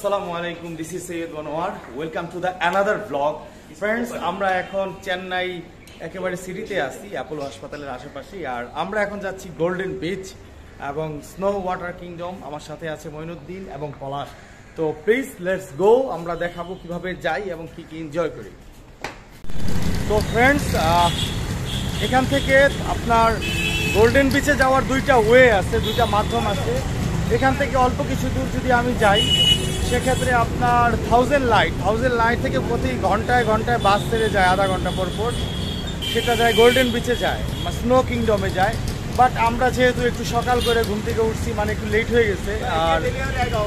আসসালামু আলাইকুম, this is Syed Monowar. Welcome to the another blog. Friends, আমরা এখন চেন্নাই একেবারে সিটিতে আছি, অ্যাপোলো হাসপাতালের আশেপাশেই। আর আমরা এখন যাচ্ছি গোল্ডেন বিচ এবং স্নো ওয়াটার কিংডম। আমার সাথে আছে মঈনুদ্দিন এবং পলাশ। তো প্লিজ লেটস গো, আমরা দেখাবো কিভাবে যাই এবং কি কি এনজয় করি। তো ফ্রেন্ডস, এখান থেকে আপনার গোল্ডেন বিচে যাওয়ার দুইটা ওয়ে আছে, দুইটা মাধ্যম আছে। এখান থেকে অল্প কিছু দূর যদি আমি যাই, সেক্ষেত্রে আপনার থাউজেন্ড লাইট থেকে প্রতি ঘন্টায় ঘন্টায় বাস ছেড়ে যায়, আধা ঘন্টা পর পর সেটা যায় গোল্ডেন বিচে যায়, স্নো কিংডমে যায়। বাট আমরা যেহেতু একটু সকাল করে ঘুম থেকে উঠছি, মানে একটু লেট হয়ে গেছে, আর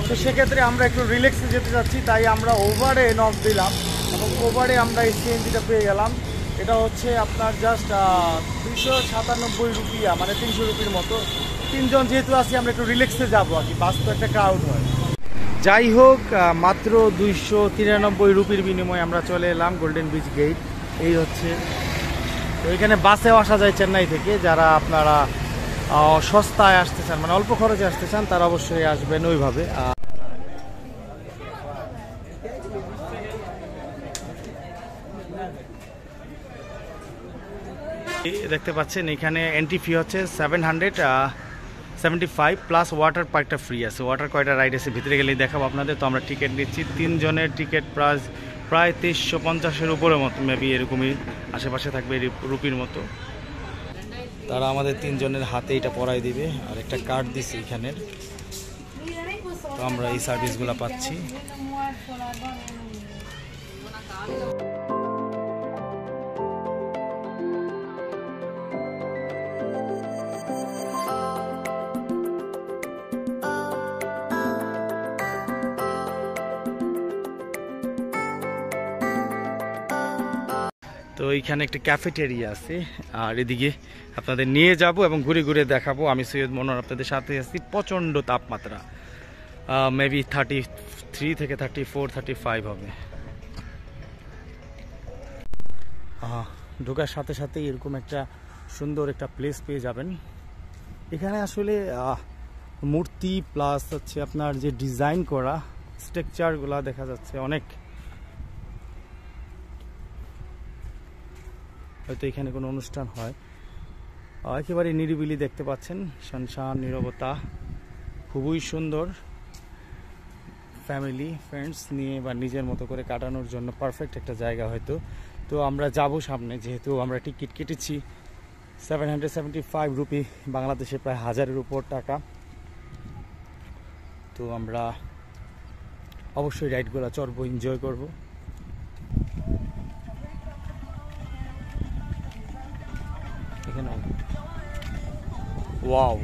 তো সেক্ষেত্রে আমরা একটু রিল্যাক্সে যেতে চাচ্ছি, তাই আমরা ওভারে নক দিলাম এবং ওভারে আমরা এই সিএনজিটা পেয়ে গেলাম। এটা হচ্ছে আপনার জাস্ট 297 রুপিয়া, মানে 300 রুপির মতো। তিনজন যেহেতু আছি, আমরা একটু রিল্যাক্সে যাবো আর কি, বাস তো একটা ক্রাউড হয়। যাই হোক, মাত্র 293 রুপির বিনিময়ে আমরা চলে এলাম গোল্ডেন বিচ গেট। এই হচ্ছে, তো এখানে বাসেও আসা যায় চেন্নাই থেকে। যারা আপনারা সস্তায় আসতে চান, মানে অল্প খরচে আসতে চান, তারা অবশ্যই আসবেন ওইভাবে। দেখতে পাচ্ছেন এখানে এন্ট্রি ফি হচ্ছে 775 প্লাস ওয়াটার পার্কটা ফ্রি আছে। ওয়াটার কয়টা রাইড আছে ভিতরে গেলেই দেখাবো আপনাদের। তো আমরা টিকিট নিচ্ছি, 3 জনের টিকিট প্রাইস প্রায় 2350-এর উপরে মতো, মেবি এরকমই আশেপাশে থাকবে রুপির মতো। তারা আমাদের 3 জনের হাতে এটা পরাই দিবে, আর একটা কার্ড দিচ্ছে এখানের। তো আমরা এই সার্ভিসগুলো পাচ্ছি। তো এইখানে একটা ক্যাফেটেরিয়া আছে, আর এদিকে আপনাদের নিয়ে যাব এবং ঘুরে ঘুরে দেখাবো। আমি সৈয়দ মনোয়ার আপনাদের সাথে আছি। প্রচণ্ড তাপমাত্রা, মেবি 33 থেকে 34, 35 হবে। ঢোকার সাথে সাথে এরকম একটা সুন্দর একটা প্লেস পেয়ে যাবেন। এখানে আসলে মূর্তি প্লাস হচ্ছে আপনার যে ডিজাইন করা স্ট্রাকচারগুলো দেখা যাচ্ছে অনেক। হয়তো এখানে কোনো অনুষ্ঠান হয়। একেবারে নিরিবিলি দেখতে পাচ্ছেন, শানশান নীরবতা, খুবই সুন্দর। ফ্যামিলি ফ্রেন্ডস নিয়ে বা নিজের মতো করে কাটানোর জন্য পারফেক্ট একটা জায়গা হয়তো। তো আমরা যাব সামনে, যেহেতু আমরা টিকিট কেটেছি 775 রুপি, বাংলাদেশে প্রায় 1000-এর উপর টাকা। তো আমরা অবশ্যই রাইডগুলো চড়বো, এনজয় করবো। Wow,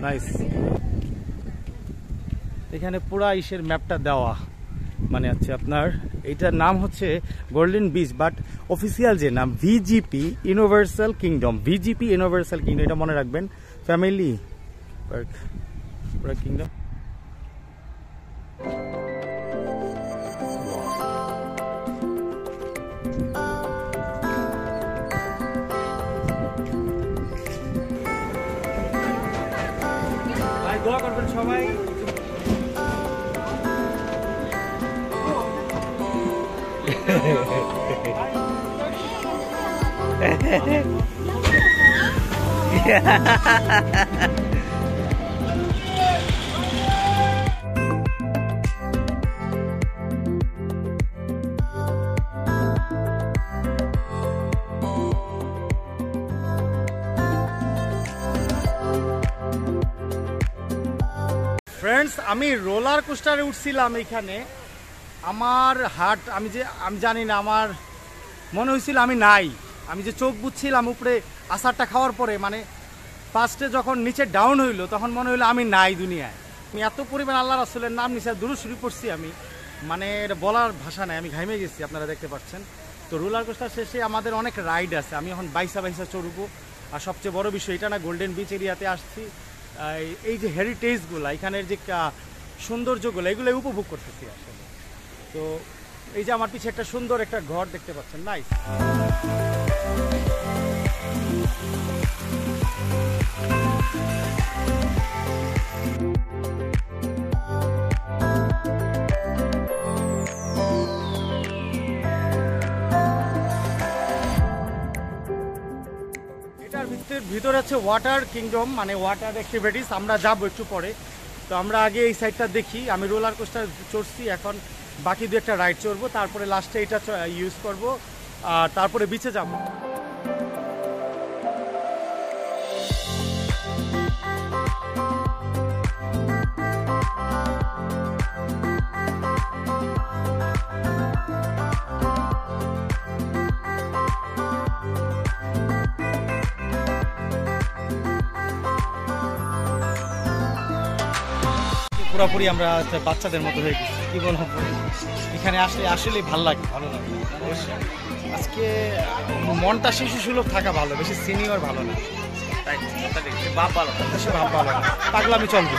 nice. এখানে পুরা ইসের ম্যাপটা দেওয়া, মানে হচ্ছে আপনার এইটার নাম হচ্ছে গোল্ডেন বিচ, বাট অফিসিয়াল যে নাম ভিজিপি ইউনিভার্সাল কিংডম। ভিজিপি ইউনিভার্সাল কিংডম, এটা মনে রাখবেন। ফ্যামিলি পার্ক পুরা কিংডম। দোয়া করবেন সবাই। ফ্রেন্ডস, আমি রোলার কোস্টারে উঠছিলাম এখানে। আমার হার্ট, আমি জানি না, আমার মনে হয়েছিল আমি নাই। আমি যে চোখ বুঝছিলাম উপরে আসারটা খাওয়ার পরে, মানে ফার্স্টে যখন নিচে ডাউন হইলো, তখন মনে হইলো আমি নাই দুনিয়ায়। আমি এত পরিমাণ আল্লাহ রাসূলের নাম নিচে দুরূদ শরীফ পড়ছি আমি, মানে এটা বলার ভাষা নাই, আমি ঘামে গেছি, আপনারা দেখতে পাচ্ছেন। তো রোলার কোস্টার শেষে আমাদের অনেক রাইড আছে, আমি এখন বাইসা চড়বো। আর সবচেয়ে বড় বিষয় এটা না, গোল্ডেন বিচ এরিয়াতে আসছি, এই যে হেরিটেজগুলো, এখানের যে সৌন্দর্যগুলো, এগুলো উপভোগ করতেছি আসলে। তো এই যে আমার পিছে একটা সুন্দর একটা ঘর দেখতে পাচ্ছেন, নাইস। বিচের ভিতরে হচ্ছে ওয়াটার কিংডম, মানে ওয়াটার অ্যাক্টিভিটিস। আমরা যাবো একটু পরে। তো আমরা আগে এই সাইডটা দেখি। আমি রোলার কোস্টার চড়ছি, এখন বাকি দু একটা রাইড চড়বো, তারপরে লাস্টে এটা ইউজ করব, আর তারপরে বিচে যাব। পুরোপুরি আমরা বাচ্চাদের মতো হয়ে গেছি, কি বলবো। এখানে আসলে আসলে ভালো লাগে। অবশ্যই আজকে মনটা শিশু সুলভ থাকা ভালো, বেশি সিনিয়র ভালো না। ভাব ভালো, বেশি ভাব ভালো না, পাগলা আমি চলবো।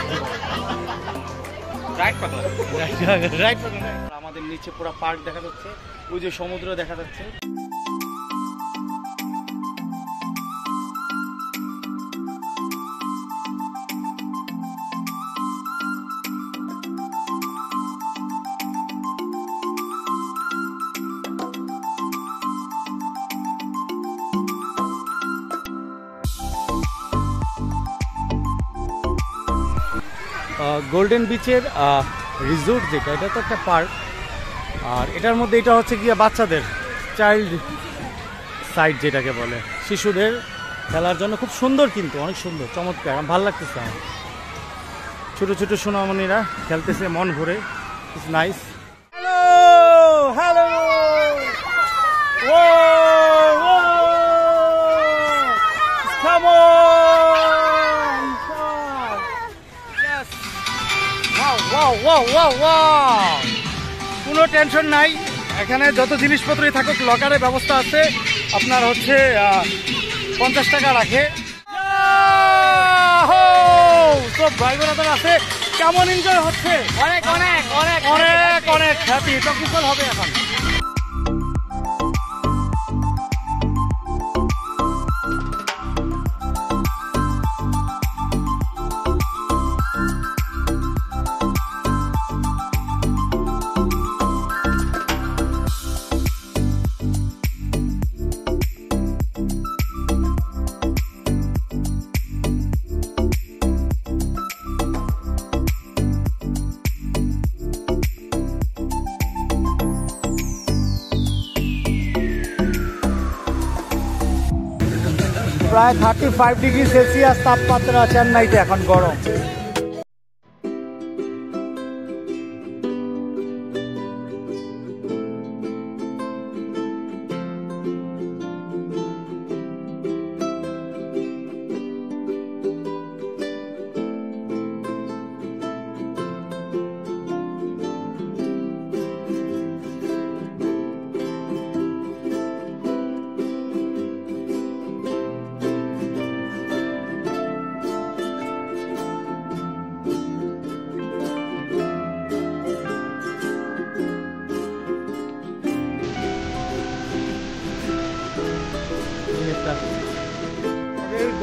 আমাদের নিচে পুরো পার্ক দেখা যাচ্ছে, ওই যে সমুদ্র দেখা যাচ্ছে। গোল্ডেন বিচের রিসোর্ট যেটা, এটা তো একটা পার্ক, আর এটার মধ্যে এটা হচ্ছে গিয়ে বাচ্চাদের চাইল্ড সাইড যেটাকে বলে, শিশুদের খেলার জন্য। খুব সুন্দর, কিন্তু অনেক সুন্দর, চমৎকার, ভালো লাগতেছে আমার। ছোটো ছোটো সোনামণিরা খেলতেছে মন ভরে, it's nice. Hello hello, come on, কোনো টেনশন নাই, এখানে যত জিনিসপত্রই থাকুক লকারের ব্যবস্থা আছে। আপনার হচ্ছে 50 টাকা রাখে। সব ভাই বোনেরা আছে, কেমন এনজয় হচ্ছে? অনেক অনেক অনেক অনেক অনেক হ্যাপি, টপিক্যাল হবে এখন। প্রায় 35 ডিগ্রি সেলসিয়াস তাপমাত্রা চেন্নাইতে এখন, গরম।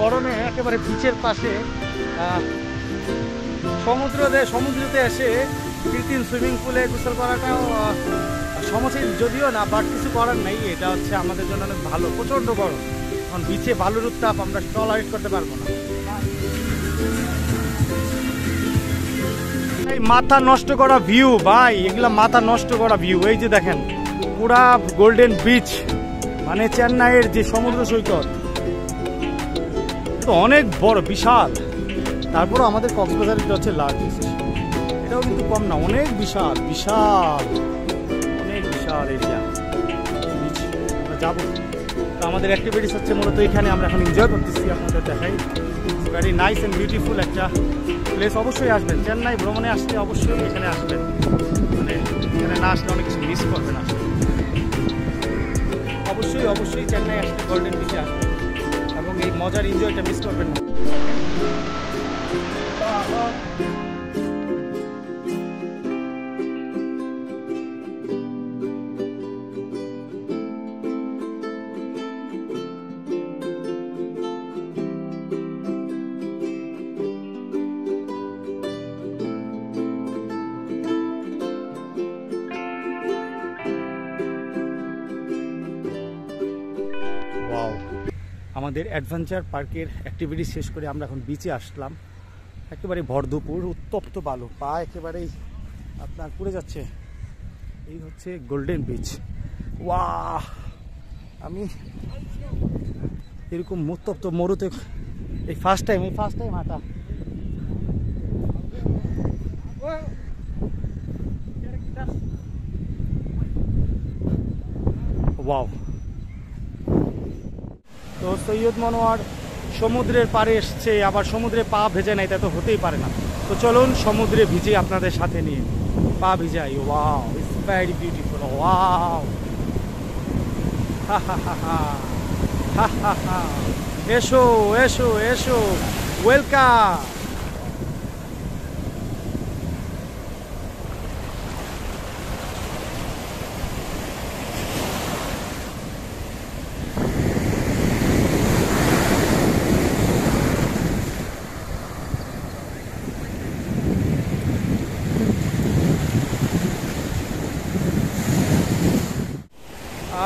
গরমে একেবারে বিচের পাশে সমুদ্রতে এসে কৃত্রিম সুইমিং পুলে গোসল করাটাও সমস্যা যদিও না, বাট কিছু করার নেই। এটা হচ্ছে আমাদের জন্য অনেক ভালো। প্রচণ্ড গরম, কারণ বিচে বালুর উত্তাপ আমরা টলারেট করতে পারবো না। এই মাথা নষ্ট করা ভিউ ভাই, এগুলা মাথা নষ্ট করা ভিউ। এই যে দেখেন পুরা গোল্ডেন বিচ, মানে চেন্নাইয়ের যে সমুদ্র সৈকত, তো অনেক বড়, বিশাল। তারপরও আমাদের কক্সবাজার এটা হচ্ছে লার্জেস্ট, এটাও কিন্তু কম না, অনেক বিশাল বিশাল, অনেক বিশাল এরিয়া। আমরা যাবো, তো আমাদের অ্যাক্টিভিটিস হচ্ছে মূলত এখানে, আমরা এখন এনজয় করতেছি, আপনাদের দেখাই। ভেরি নাইস অ্যান্ড বিউটিফুল একটা প্লেস। অবশ্যই আসবেন, চেন্নাই ভ্রমণে আসলে অবশ্যই এখানে আসবেন, মানে এখানে না আসলে অনেক কিছু মিস করবেন। আসলে অবশ্যই অবশ্যই চেন্নাই আসলে গোল্ডেন বিচে আসবেন এবং এই মজার এনজয়টা মিস করবেন না। আমাদের অ্যাডভেঞ্চার পার্কের অ্যাক্টিভিটি শেষ করে আমরা এখন বিচে আসলাম। একেবারে ভর দুপুর, উত্তপ্ত বালু, পা একেবারেই আপনার পুড়ে যাচ্ছে। এই হচ্ছে গোল্ডেন বিচ। ওয়াহ, আমি এরকম উত্তপ্ত মরুতে এই ফার্স্ট টাইম হাঁটা। ওয়াও। তো সৈয়দ মনোয়ার সমুদ্রের পাড়ে এসছে, আবার সমুদ্রে পা ভেজে নাই, তা তো হতেই পারে না। তো চলুন সমুদ্রে ভিজে আপনাদের সাথে নিয়ে পা ভিজাই। Wow, it's very beautiful. Wow, হা হা হা হা হা হা হা। এসো এসো এসো, ওয়েলকাম।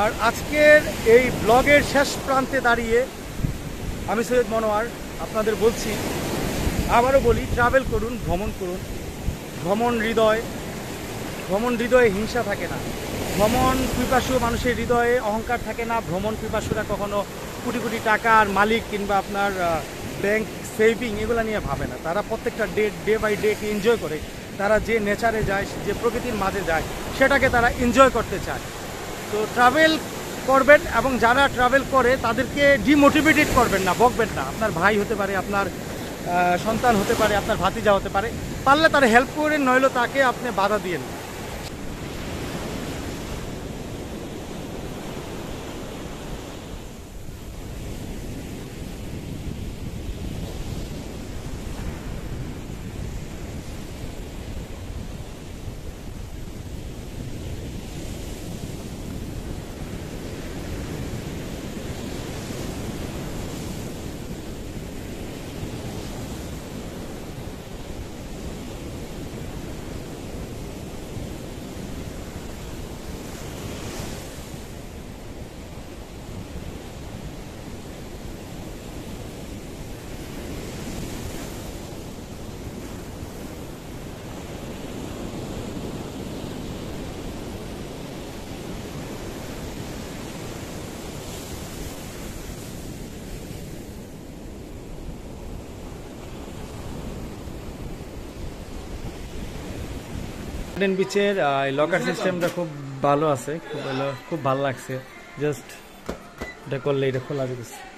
আর আজকের এই ব্লগের শেষ প্রান্তে দাঁড়িয়ে আমি সৈয়দ মনোয়ার আপনাদের বলছি, আবারও বলি, ট্রাভেল করুন, ভ্রমণ করুন। ভ্রমণ হৃদয়ে হিংসা থাকে না। ভ্রমণ পিপাসু মানুষের হৃদয়ে অহংকার থাকে না। ভ্রমণ পিপাসুরা কখনো কোটি কোটি টাকার মালিক কিংবা আপনার ব্যাংক সেভিং এগুলো নিয়ে ভাবে না। তারা প্রত্যেকটা ডে বাই ডেকে এনজয় করে। তারা যে নেচারে যায়, যে প্রকৃতির মাঝে যায়, সেটাকে তারা এনজয় করতে চায়। তো ট্রাভেল করবেন, এবং যারা ট্রাভেল করে তাদেরকে ডিমোটিভেটেড করবেন না, বকবেন না। আপনার ভাই হতে পারে, আপনার সন্তান হতে পারে, আপনার ভাতিজা হতে পারে, পারলে তার হেল্প করেন, নইলে তাকে আপনি বাধা দিয়েন। গার্ডেন বিচের লকার সিস্টেমটা খুব ভালো আছে, খুব ভালো লাগছে। জাস্ট এটা করলে এটা খোলা যেতেছে।